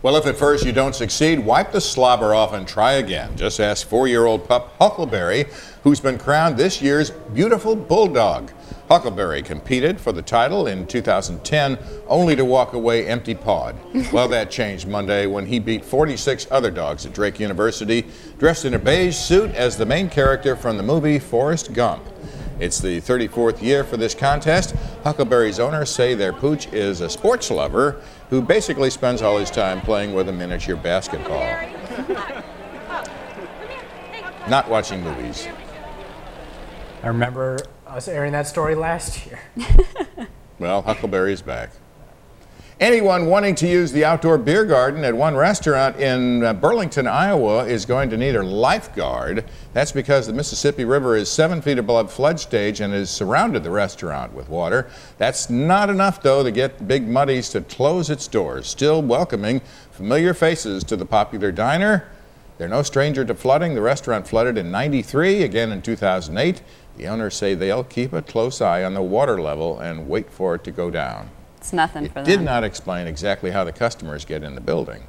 Well, if at first you don't succeed, wipe the slobber off and try again. Just ask 4-year-old pup Huckleberry, who's been crowned this year's Beautiful Bulldog. Huckleberry competed for the title in 2010, only to walk away empty-pawed. Well, that changed Monday when he beat 46 other dogs at Drake University, dressed in a beige suit as the main character from the movie Forrest Gump. It's the 34th year for this contest. Huckleberry's owners say their pooch is a sports lover who basically spends all his time playing with a miniature basketball. Not watching movies. I remember us airing that story last year. Well, Huckleberry's back. Anyone wanting to use the outdoor beer garden at one restaurant in Burlington, Iowa is going to need a lifeguard. That's because the Mississippi River is 7 feet above flood stage and has surrounded the restaurant with water. That's not enough, though, to get Big Muddy's to close its doors, still welcoming familiar faces to the popular diner. They're no stranger to flooding. The restaurant flooded in '93, again in 2008. The owners say they'll keep a close eye on the water level and wait for it to go down. It's nothing for them. It did not explain exactly how the customers get in the building.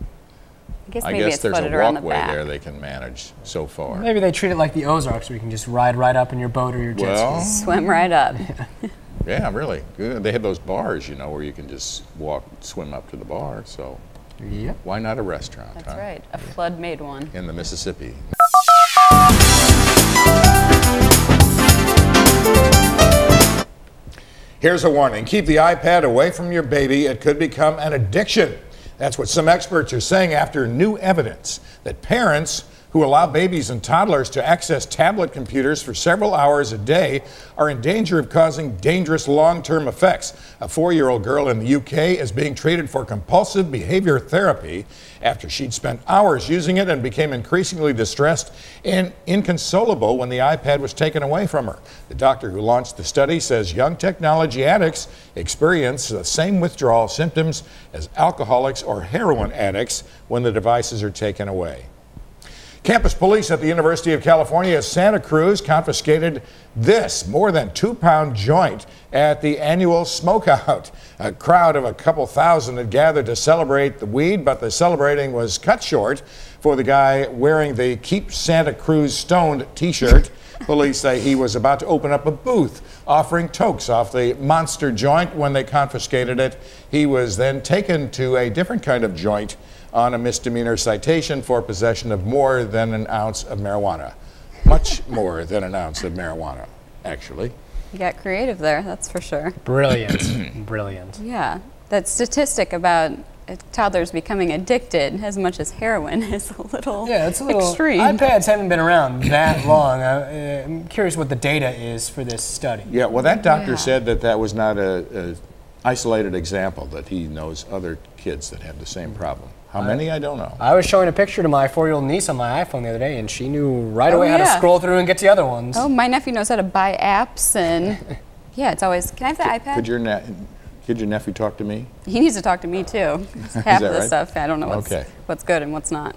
I guess there's a walkway there they can manage so far. Maybe they treat it like the Ozarks, where you can just ride right up in your boat or your jet ski. Swim right up. Yeah, really. They have those bars, you know, where you can just swim up to the bar. So yep. Why not a restaurant? That's right. A flood-made one. In the Mississippi. Here's a warning. Keep the iPad away from your baby. It could become an addiction. That's what some experts are saying after new evidence that parents who allow babies and toddlers to access tablet computers for several hours a day are in danger of causing dangerous long-term effects. A 4-year-old girl in the UK is being treated for compulsive behavior therapy after she'd spent hours using it and became increasingly distressed and inconsolable when the iPad was taken away from her. The doctor who launched the study says young technology addicts experience the same withdrawal symptoms as alcoholics or heroin addicts when the devices are taken away. Campus police at the University of California Santa Cruz confiscated this more than 2-pound joint at the annual smokeout. A crowd of a couple thousand had gathered to celebrate the weed, but the celebrating was cut short for the guy wearing the Keep Santa Cruz Stoned t-shirt. Police say he was about to open up a booth offering tokes off the monster joint when they confiscated it. He was then taken to a different kind of joint on a misdemeanor citation for possession of more than an ounce of marijuana. Much more than an ounce of marijuana, actually. You got creative there, that's for sure. Brilliant. Brilliant. Yeah, that statistic about toddlers becoming addicted as much as heroin is a little extreme. iPads haven't been around that long. I'm curious what the data is for this study. Yeah, well, that doctor said that that was not a isolated example, that he knows other kids that have the same problem. How many, I don't know. I was showing a picture to my 4-year-old niece on my iPhone the other day, and she knew right away how to scroll through and get to the other ones. Oh, my nephew knows how to buy apps, and yeah, it's always, can I have the iPad? Could your nephew talk to me? He needs to talk to me, too. Half of the right? stuff, I don't know what's good and what's not.